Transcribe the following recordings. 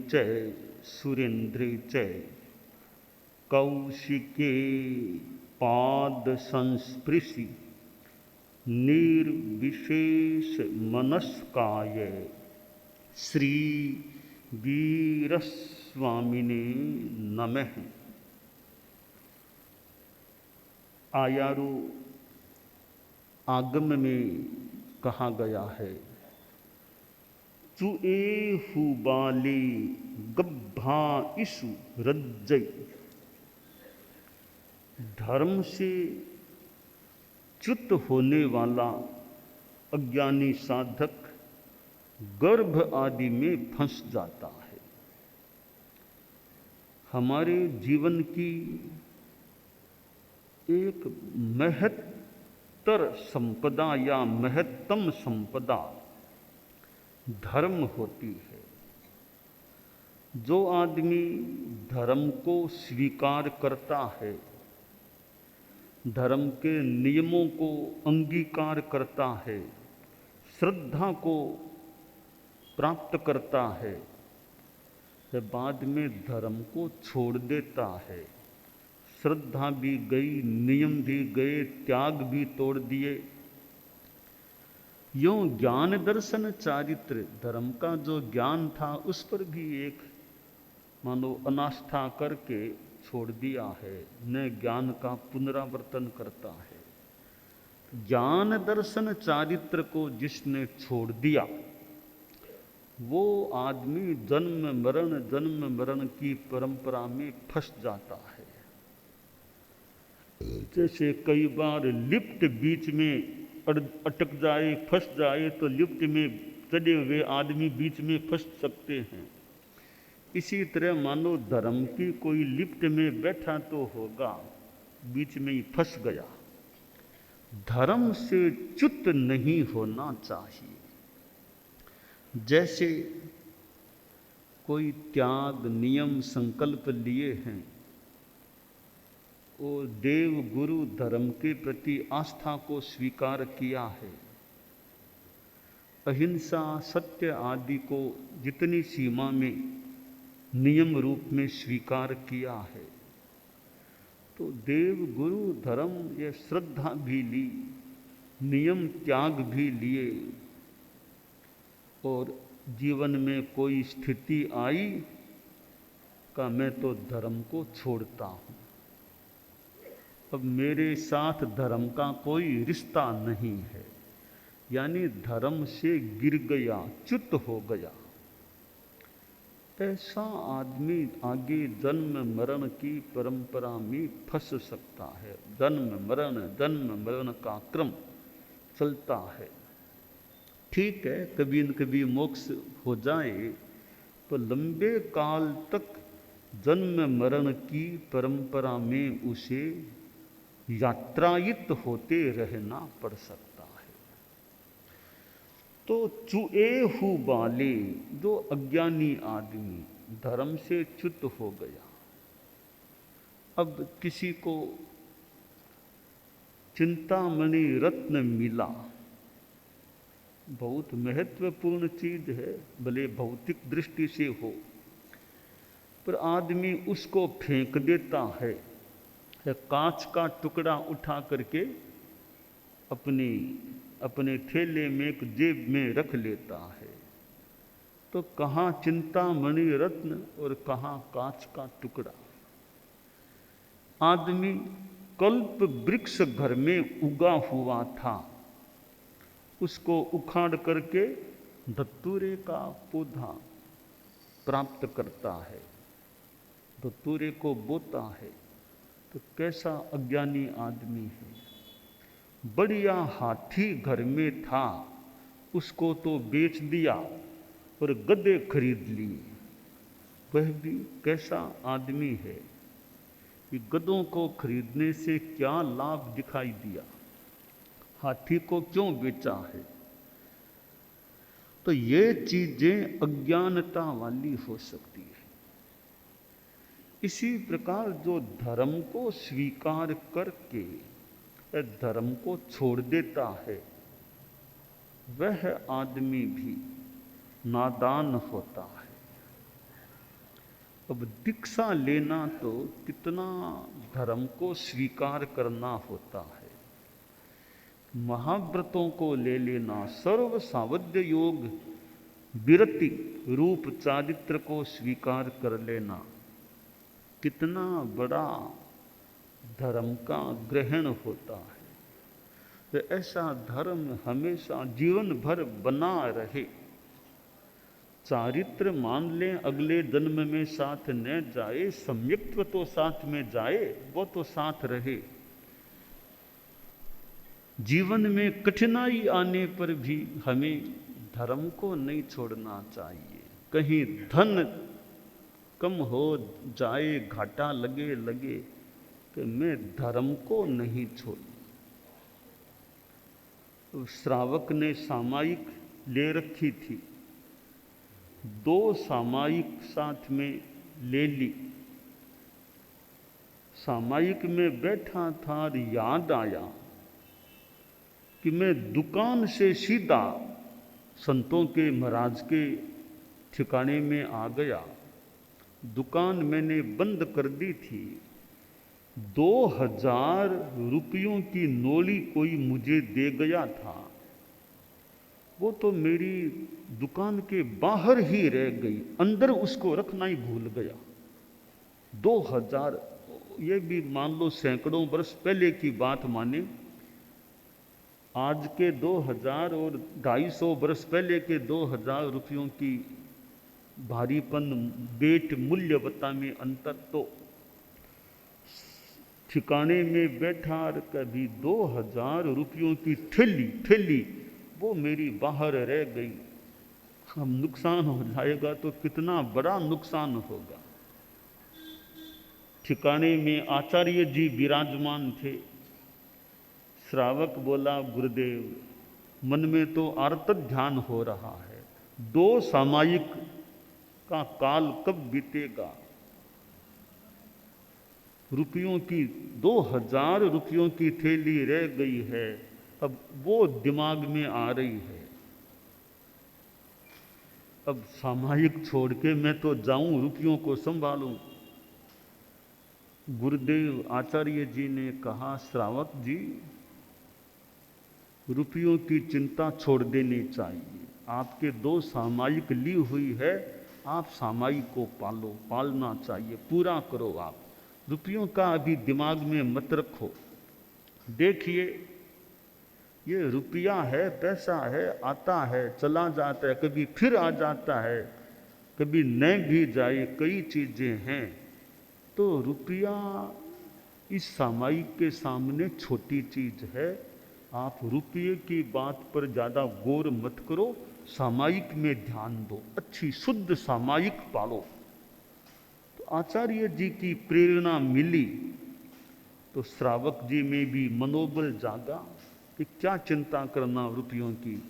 च सुरेन्द्रे च कौशिके पाद संस्पृशि निर्विशेष मनस्काय श्री वीरस्वामिने नमः। आयारो आगम में कहा गया है, चुए हुबाले गब्भा इसु रज्जय। धर्म से च्युत होने वाला अज्ञानी साधक गर्भ आदि में फंस जाता है। हमारे जीवन की एक महत्तर संपदा या महत्तम संपदा धर्म होती है। जो आदमी धर्म को स्वीकार करता है, धर्म के नियमों को अंगीकार करता है, श्रद्धा को प्राप्त करता है, वह बाद में धर्म को छोड़ देता है। श्रद्धा भी गई, नियम भी गए, त्याग भी तोड़ दिए। यों ज्ञान दर्शन चारित्र, धर्म का जो ज्ञान था उस पर भी एक मानो अनास्था करके छोड़ दिया है, न ज्ञान का पुनरावर्तन करता है। ज्ञान दर्शन चारित्र को जिसने छोड़ दिया, वो आदमी जन्म मरण की परंपरा में फंस जाता है। जैसे कई बार लिफ्ट बीच में अटक जाए, फंस जाए, तो लिफ्ट में चढ़े हुए आदमी बीच में फंस सकते हैं। इसी तरह मानो धर्म की कोई लिफ्ट में बैठा तो होगा, बीच में ही फंस गया। धर्म से च्युत नहीं होना चाहिए। जैसे कोई त्याग नियम संकल्प लिए हैं और देव गुरु धर्म के प्रति आस्था को स्वीकार किया है, अहिंसा सत्य आदि को जितनी सीमा में नियम रूप में स्वीकार किया है, तो देव गुरु धर्म ये श्रद्धा भी ली, नियम त्याग भी लिए, और जीवन में कोई स्थिति आई का मैं तो धर्म को छोड़ता हूँ, अब मेरे साथ धर्म का कोई रिश्ता नहीं है, यानी धर्म से गिर गया, च्युत हो गया। ऐसा आदमी आगे जन्म मरण की परंपरा में फंस सकता है। जन्म मरण का क्रम चलता है। ठीक है, कभी न कभी मोक्ष हो जाए, तो लंबे काल तक जन्म मरण की परंपरा में उसे यात्रायित होते रहना पड़ सकता है। तो चुए हु बाले, जो अज्ञानी आदमी धर्म से च्युत हो गया, अब किसी को चिंतामणि रत्न मिला, बहुत महत्वपूर्ण चीज है, भले भौतिक दृष्टि से हो, पर आदमी उसको फेंक देता है। कांच का टुकड़ा उठा करके अपने थैले में एक जेब में रख लेता है, तो कहाँ चिंतामणि रत्न और कहाँ कांच का टुकड़ा। आदमी कल्प वृक्ष घर में उगा हुआ था, उसको उखाड़ करके धतूरे का पौधा प्राप्त करता है, धतूरे को बोता है, तो कैसा अज्ञानी आदमी है। बढ़िया हाथी घर में था, उसको तो बेच दिया और गधे खरीद लिए। वह भी कैसा आदमी है कि गधों को खरीदने से क्या लाभ दिखाई दिया, हाथी को क्यों बेचा है। तो ये चीजें अज्ञानता वाली हो सकती है। इसी प्रकार जो धर्म को स्वीकार करके धर्म को छोड़ देता है, वह आदमी भी नादान होता है। अब दीक्षा लेना तो कितना धर्म को स्वीकार करना होता है। महाव्रतों को ले लेना, सर्व सावध्य योग विरति रूप चारित्र को स्वीकार कर लेना, कितना बड़ा धर्म का ग्रहण होता है। तो ऐसा धर्म हमेशा जीवन भर बना रहे। चारित्र मान लें अगले जन्म में साथ न जाए, सम्यक्त्व तो साथ में जाए, वो तो साथ रहे। जीवन में कठिनाई आने पर भी हमें धर्म को नहीं छोड़ना चाहिए। कहीं धन कम हो जाए, घाटा लगे कि मैं धर्म को नहीं छोड़। तो श्रावक ने सामायिक ले रखी थी, 2 सामायिक साथ में ले ली। सामायिक में बैठा था और याद आया कि मैं दुकान से सीधा संतों के महाराज के ठिकाने में आ गया। दुकान मैंने बंद कर दी थी। 2000 रुपयों की नोली कोई मुझे दे गया था, वो तो मेरी दुकान के बाहर ही रह गई, अंदर उसको रखना ही भूल गया। 2000, ये भी मान लो सैकड़ों वर्ष पहले की बात माने, आज के 2000 और 250 वर्ष पहले के 2000 रुपयों की भारीपन, बेट मूल्यवत्ता में अंतर। तो ठिकाने में बैठा कभी 2000 रुपयों की थैली वो मेरी बाहर रह गई। हम नुकसान हो जाएगा तो कितना बड़ा नुकसान होगा। ठिकाने में आचार्य जी विराजमान थे। श्रावक बोला, गुरुदेव मन में तो आर्त ध्यान हो रहा है, 2 सामायिक का काल कब बीतेगा। रुपयों की 2000 रुपयों की थैली रह गई है, अब वो दिमाग में आ रही है। अब सामायिक छोड़ के मैं तो जाऊं रुपयों को संभालूं। गुरुदेव आचार्य जी ने कहा, श्रावक जी रुपयों की चिंता छोड़ देनी चाहिए। आपके 2 सामायिक ली हुई है, आप सामायिक को पालना चाहिए, पूरा करो। आप रुपयों का अभी दिमाग में मत रखो। देखिए ये रुपया है, पैसा है, आता है चला जाता है, कभी फिर आ जाता है, कभी न भी जाए, कई चीजें हैं। तो रुपया इस सामायिक के सामने छोटी चीज है। आप रुपये की बात पर ज़्यादा गौर मत करो, सामायिक में ध्यान दो, अच्छी शुद्ध सामायिक पालो। तो आचार्य जी की प्रेरणा मिली तो श्रावक जी में भी मनोबल जागा कि क्या चिंता करना रुपयों की,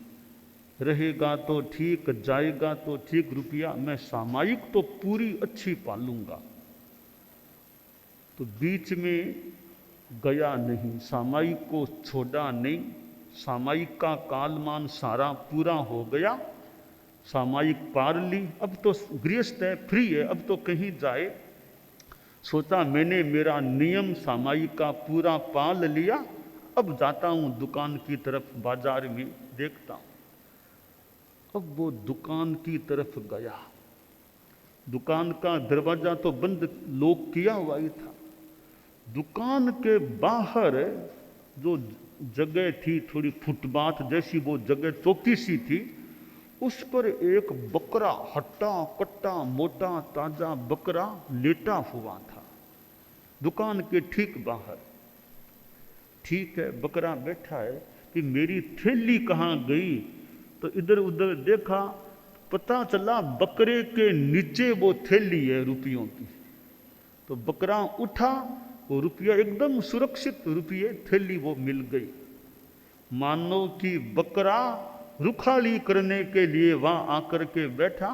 रहेगा तो ठीक, जाएगा तो ठीक रुपया, मैं सामायिक तो पूरी अच्छी पालूंगा। तो बीच में गया नहीं, सामायिक को छोड़ा नहीं। सामायिक का कालमान सारा पूरा हो गया, सामायिक पार ली। अब तो गृहस्थ है, फ्री है, अब तो कहीं जाए। सोचा मैंने मेरा नियम सामायिक का पूरा पाल लिया, अब जाता हूं दुकान की तरफ, बाजार में देखता हूं। अब वो दुकान की तरफ गया। दुकान का दरवाजा तो बंद, लॉक किया हुआ ही था। दुकान के बाहर जो जगह थी, थोड़ी फुटपाथ जैसी वो जगह चौकी सी थी, उस पर एक बकरा, हट्टा कट्टा मोटा ताजा बकरा लेटा हुआ था दुकान के ठीक बाहर। ठीक है, बकरा बैठा है कि मेरी थैली कहाँ गई, तो इधर उधर देखा, पता चला बकरे के नीचे वो थैली है रुपयों की। तो बकरा उठा, वो रुपया एकदम सुरक्षित रुपये, थैली वो मिल गई। मानो कि बकरा रुखाली करने के लिए वहां आकर के बैठा,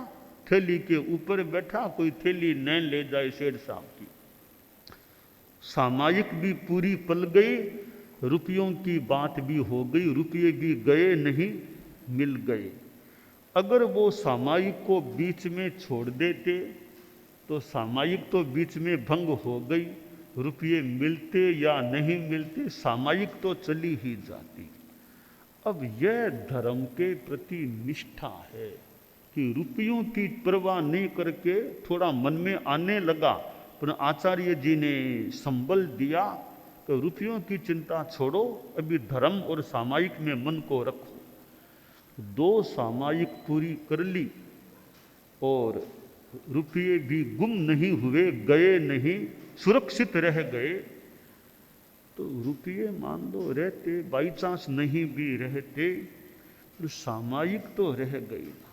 थैली के ऊपर बैठा, कोई थैली न ले जाए शेर साहब की। सामायिक भी पूरी पल गई, रुपयों की बात भी हो गई, रुपये भी गए नहीं, मिल गए। अगर वो सामायिक को बीच में छोड़ देते तो सामायिक तो बीच में भंग हो गई, रुपये मिलते या नहीं मिलते सामायिक तो चली ही जाती। अब यह धर्म के प्रति निष्ठा है कि रुपयों की परवाह नहीं करके थोड़ा मन में आने लगा, पर आचार्य जी ने संबल दिया कि रुपयों की चिंता छोड़ो, अभी धर्म और सामायिक में मन को रखो। 2 सामायिक पूरी कर ली और रुपये भी गुम नहीं हुए, गए नहीं, सुरक्षित रह गए। तो रुपये मान लो रहते, बाई चांस नहीं भी रहते, तो सामायिक तो रह गई ना।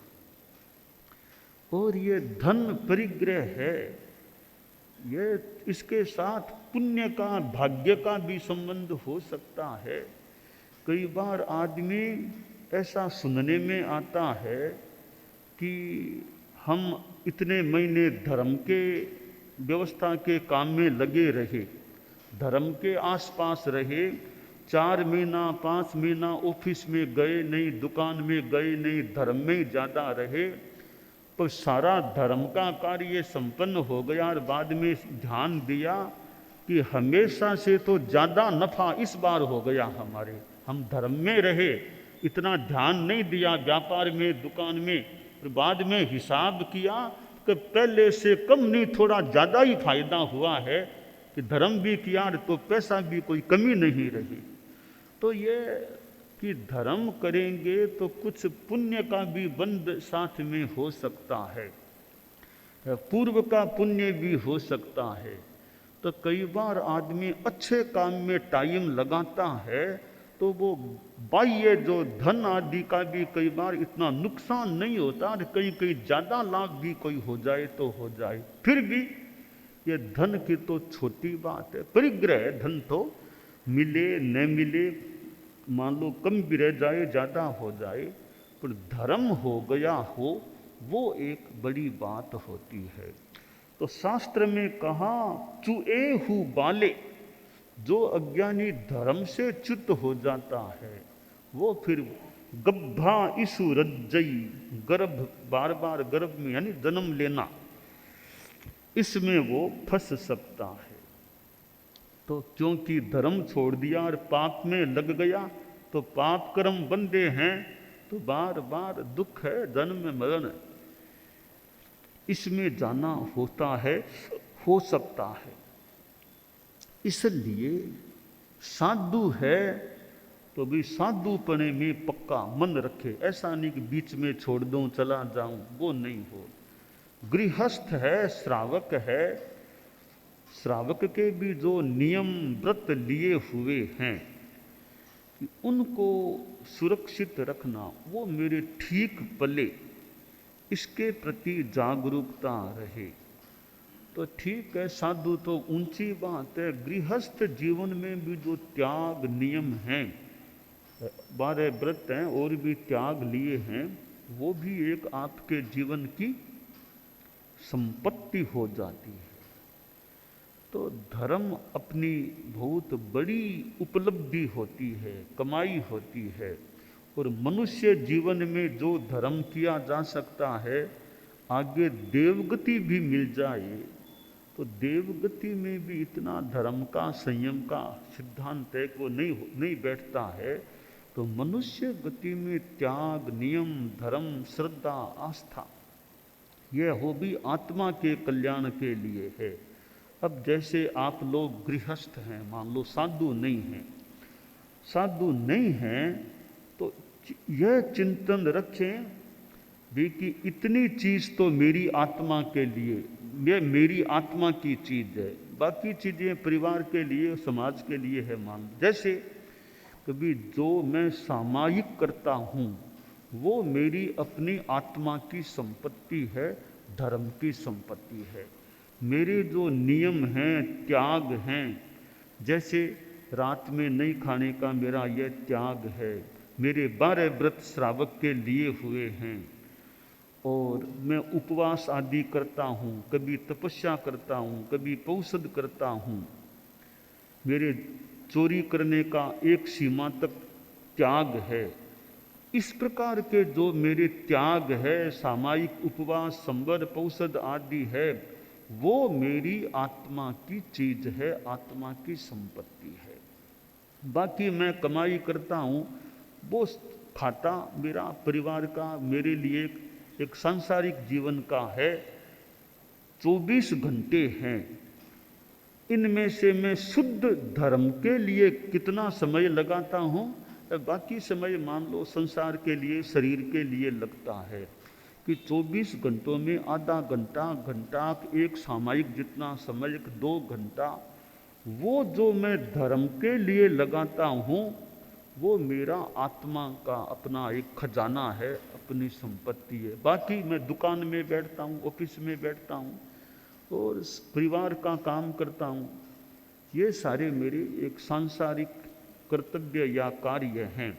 और ये धन परिग्रह है, ये इसके साथ पुण्य का, भाग्य का भी संबंध हो सकता है। कई बार आदमी ऐसा सुनने में आता है कि हम इतने महीने धर्म के व्यवस्था के काम में लगे रहे, धर्म के आसपास रहे, 4 महीना 5 महीना ऑफिस में गए नहीं, दुकान में गए नहीं, धर्म में ही ज़्यादा रहे, पर सारा धर्म का कार्य संपन्न हो गया और बाद में ध्यान दिया कि हमेशा से तो ज़्यादा नफा इस बार हो गया हमारे, हम धर्म में रहे, इतना ध्यान नहीं दिया व्यापार में, दुकान में, फिर बाद में हिसाब किया कि पहले से कम नहीं, थोड़ा ज़्यादा ही फायदा हुआ है कि धर्म भी किया तो पैसा भी कोई कमी नहीं रही। तो ये कि धर्म करेंगे तो कुछ पुण्य का भी बंध साथ में हो सकता है, पूर्व का पुण्य भी हो सकता है। तो कई बार आदमी अच्छे काम में टाइम लगाता है तो वो बाह्य जो धन आदि का भी कई बार इतना नुकसान नहीं होता, कहीं कहीं ज़्यादा लाभ भी कोई हो जाए तो हो जाए। फिर भी ये धन की तो छोटी बात है, परिग्रह धन तो मिले न मिले, मान लो कम भी रह जाए ज़्यादा हो जाए, पर धर्म हो गया हो वो एक बड़ी बात होती है। तो शास्त्र में कहा चुए हु बाले, जो अज्ञानी धर्म से च्युत हो जाता है वो फिर गब्भा इसु रज्जई, गर्भ बार बार गर्भ में यानी जन्म लेना, इसमें वो फंस सकता है। तो क्योंकि धर्म छोड़ दिया और पाप में लग गया, तो पाप कर्म बंधे हैं तो बार बार दुख है, जन्म मरण इसमें जाना होता है, हो सकता है। इसलिए साधु है तो भी साधुपने में पक्का मन रखे, ऐसा नहीं कि बीच में छोड़ दूं चला जाऊं, वो नहीं हो। गृहस्थ है, श्रावक है, श्रावक के भी जो नियम व्रत लिए हुए हैं उनको सुरक्षित रखना, वो मेरे ठीक पले, इसके प्रति जागरूकता रहे तो ठीक है। साधु तो ऊंची बात है, गृहस्थ जीवन में भी जो त्याग नियम हैं, 12 व्रत हैं और भी त्याग लिए हैं, वो भी एक आपके जीवन की संपत्ति हो जाती है। तो धर्म अपनी बहुत बड़ी उपलब्धि होती है, कमाई होती है। और मनुष्य जीवन में जो धर्म किया जा सकता है, आगे देवगति भी मिल जाए तो देवगति में भी इतना धर्म का, संयम का सिद्धांत है कि वो नहीं बैठता है। तो मनुष्य गति में त्याग, नियम, धर्म, श्रद्धा, आस्था, यह हो भी आत्मा के कल्याण के लिए है। अब जैसे आप लोग गृहस्थ हैं, मान लो साधु नहीं हैं, साधु नहीं हैं तो यह चिंतन रखें भी कि इतनी चीज़ तो मेरी आत्मा के लिए, ये मेरी आत्मा की चीज़ है, बाकी चीज़ें परिवार के लिए, समाज के लिए है। मान जैसे कभी जो मैं सामायिक करता हूँ वो मेरी अपनी आत्मा की संपत्ति है, धर्म की संपत्ति है। मेरे जो नियम हैं, त्याग हैं, जैसे रात में नहीं खाने का मेरा यह त्याग है, मेरे 12 व्रत श्रावक के लिए हुए हैं, और मैं उपवास आदि करता हूँ, कभी तपस्या करता हूँ, कभी पौषध करता हूँ, मेरे चोरी करने का एक सीमा तक त्याग है। इस प्रकार के जो मेरे त्याग है, सामायिक उपवास, संवर, पौषध आदि है, वो मेरी आत्मा की चीज है, आत्मा की संपत्ति है। बाकी मैं कमाई करता हूँ, वो खाता मेरा परिवार का, मेरे लिए एक सांसारिक जीवन का है। 24 घंटे हैं, इनमें से मैं शुद्ध धर्म के लिए कितना समय लगाता हूँ, बाकी समय मान लो संसार के लिए, शरीर के लिए लगता है कि 24 घंटों में आधा घंटा, घंटा, एक सामयिक जितना समय, 2 घंटा, वो जो मैं धर्म के लिए लगाता हूँ, वो मेरा आत्मा का अपना एक खजाना है, अपनी संपत्ति है। बाकी मैं दुकान में बैठता हूँ, ऑफिस में बैठता हूँ और परिवार का काम करता हूँ, ये सारे मेरे एक सांसारिक कर्तव्य या कार्य हैं।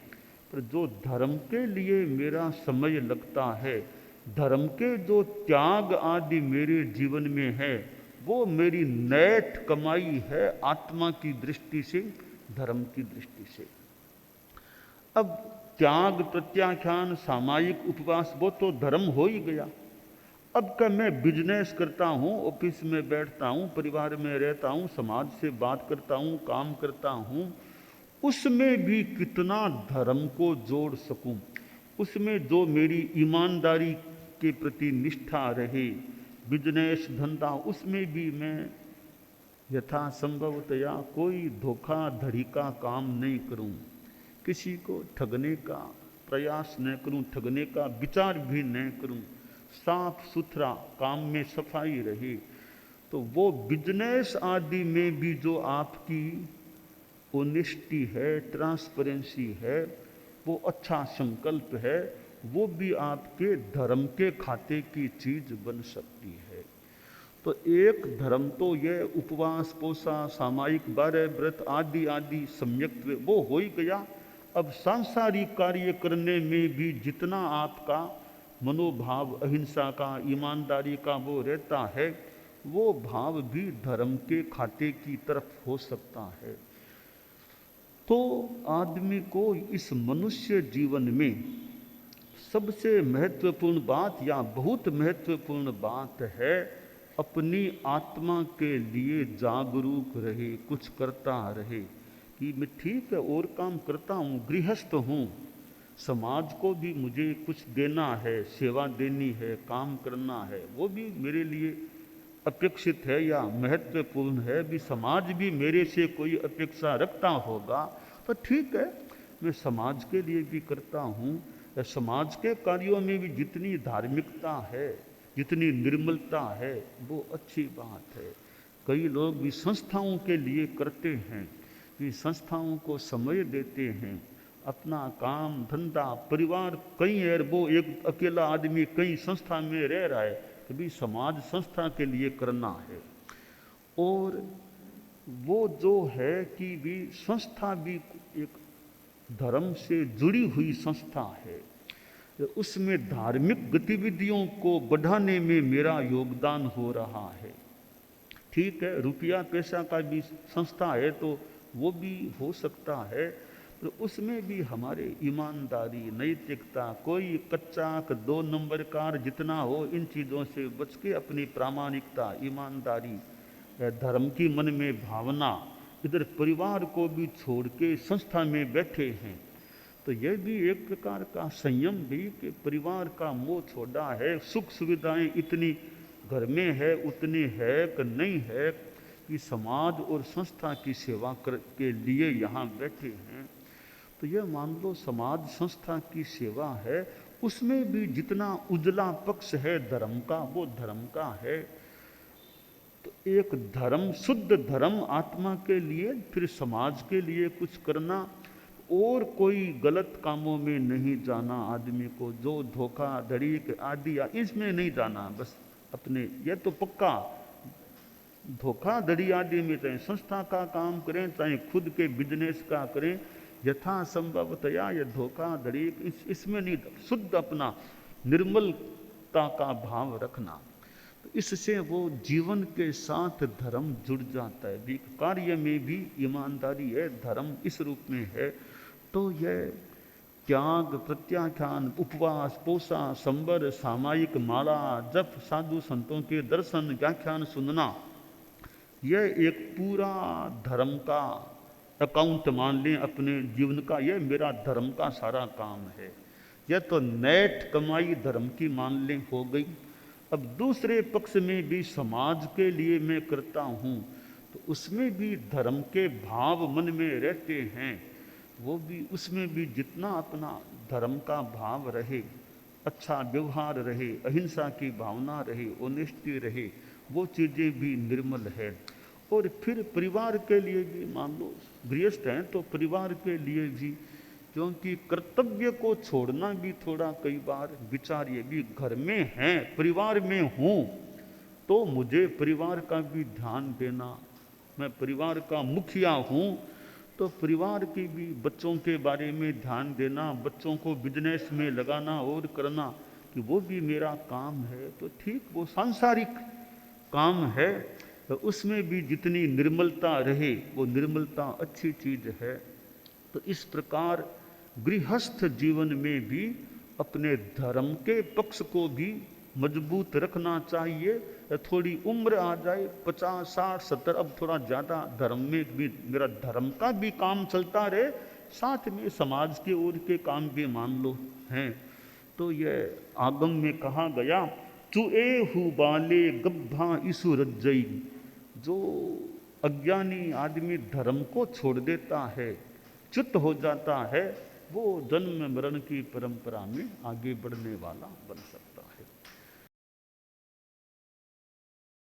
पर जो धर्म के लिए मेरा समय लगता है, धर्म के जो त्याग आदि मेरे जीवन में है, वो मेरी नैठ कमाई है, आत्मा की दृष्टि से, धर्म की दृष्टि से। अब त्याग, प्रत्याख्यान, सामायिक उपवास, वो तो धर्म हो ही गया। अब का मैं बिजनेस करता हूँ, ऑफिस में बैठता हूँ, परिवार में रहता हूँ, समाज से बात करता हूँ, काम करता हूँ, उसमें भी कितना धर्म को जोड़ सकूं, उसमें जो मेरी ईमानदारी के प्रति निष्ठा रहे, बिजनेस धंधा, उसमें भी मैं यथासंभवतया कोई धोखाधड़ी का काम नहीं करूं, किसी को ठगने का प्रयास न करूं, ठगने का विचार भी न करूं, साफ सुथरा काम में सफाई रहे। तो वो बिजनेस आदि में भी जो आपकी ऑनेस्टी है, ट्रांसपेरेंसी है, वो अच्छा संकल्प है, वो भी आपके धर्म के खाते की चीज बन सकती है। तो एक धर्म तो ये उपवास, पोसा, सामायिक 12 व्रत आदि आदि सम्यक वो हो ही गया। अब सांसारिक कार्य करने में भी जितना आपका मनोभाव अहिंसा का, ईमानदारी का वो रहता है, वो भाव भी धर्म के खाते की तरफ हो सकता है। तो आदमी को इस मनुष्य जीवन में सबसे महत्वपूर्ण बात या बहुत महत्वपूर्ण बात है, अपनी आत्मा के लिए जागरूक रहे, कुछ करता रहे कि मैं ठीक है और काम करता हूँ, गृहस्थ हूँ, समाज को भी मुझे कुछ देना है, सेवा देनी है, काम करना है, वो भी मेरे लिए अपेक्षित है या महत्वपूर्ण है, भी समाज भी मेरे से कोई अपेक्षा रखता होगा तो ठीक है, मैं समाज के लिए भी करता हूँ। या समाज के कार्यों में भी जितनी धार्मिकता है, जितनी निर्मलता है, वो अच्छी बात है। कई लोग भी संस्थाओं के लिए करते हैं, कि संस्थाओं को समय देते हैं, अपना काम धंधा परिवार कई है, वो एक अकेला आदमी कई संस्था में रह रहा है, तो भी समाज संस्था के लिए करना है। और वो जो है कि भी संस्था भी एक धर्म से जुड़ी हुई संस्था है, उसमें धार्मिक गतिविधियों को बढ़ाने में मेरा योगदान हो रहा है। ठीक है, रुपया पैसा का भी संस्था है तो वो भी हो सकता है, तो उसमें भी हमारे ईमानदारी, नैतिकता, कोई कच्चा 2 नंबर कार जितना हो, इन चीज़ों से बच के अपनी प्रामाणिकता, ईमानदारी, धर्म की मन में भावना, इधर परिवार को भी छोड़ के संस्था में बैठे हैं, तो यह भी एक प्रकार का संयम भी कि परिवार का मोह छोड़ा है, सुख सुविधाएं इतनी घर में है, उतनी है कि नहीं है कि समाज और संस्था की सेवा के लिए यहाँ बैठे हैं। तो यह मान लो समाज संस्था की सेवा है, उसमें भी जितना उजला पक्ष है धर्म का, वो धर्म का है। तो एक धर्म, शुद्ध धर्म आत्मा के लिए, फिर समाज के लिए कुछ करना, और कोई गलत कामों में नहीं जाना आदमी को, जो धोखाधड़ी आदि इसमें नहीं जाना। बस अपने, यह तो पक्का धोखाधड़ी आदि में, चाहे संस्था का काम करें, चाहे खुद के बिजनेस का करें, यथासंभवतया यह धोखाधड़ी इसमें नहीं, शुद्ध अपना निर्मलता का भाव रखना। तो इससे वो जीवन के साथ धर्म जुड़ जाता है, भी कार्य में भी ईमानदारी है, धर्म इस रूप में है। तो यह त्याग, प्रत्याख्यान, उपवास, पोसा, संवर, सामायिक माला, जप, साधु संतों के दर्शन, व्याख्यान सुनना, यह एक पूरा धर्म का अकाउंट मान लें अपने जीवन का। यह मेरा धर्म का सारा काम है। यह तो नेट कमाई धर्म की मान लें हो गई। अब दूसरे पक्ष में भी समाज के लिए मैं करता हूँ, तो उसमें भी धर्म के भाव मन में रहते हैं। वो भी, उसमें भी जितना अपना धर्म का भाव रहे, अच्छा व्यवहार रहे, अहिंसा की भावना रहे, ऑनेस्टी रहे, वो चीज़ें भी निर्मल है। और फिर परिवार के लिए भी, मान लो गृहस्थ हैं तो परिवार के लिए भी, क्योंकि कर्तव्य को छोड़ना भी थोड़ा कई बार विचार, ये भी घर में हैं, परिवार में हूँ, तो मुझे परिवार का भी ध्यान देना। मैं परिवार का मुखिया हूँ, तो परिवार की भी, बच्चों के बारे में ध्यान देना, बच्चों को बिजनेस में लगाना और करना, कि वो भी मेरा काम है। तो ठीक, वो सांसारिक काम है, तो उसमें भी जितनी निर्मलता रहे, वो निर्मलता अच्छी चीज है। तो इस प्रकार गृहस्थ जीवन में भी अपने धर्म के पक्ष को भी मजबूत रखना चाहिए। थोड़ी उम्र आ जाए, 50, 60, 70, अब थोड़ा ज़्यादा धर्म में भी मेरा धर्म का भी काम चलता रहे, साथ में समाज के ओर के काम भी मान लो हैं। तो यह आगम में कहा गया, चुए हु बाले गब्भा इसु रज्जई। जो अज्ञानी आदमी धर्म को छोड़ देता है, च्युत हो जाता है, वो जन्म मरण की परंपरा में आगे बढ़ने वाला बन सकता है।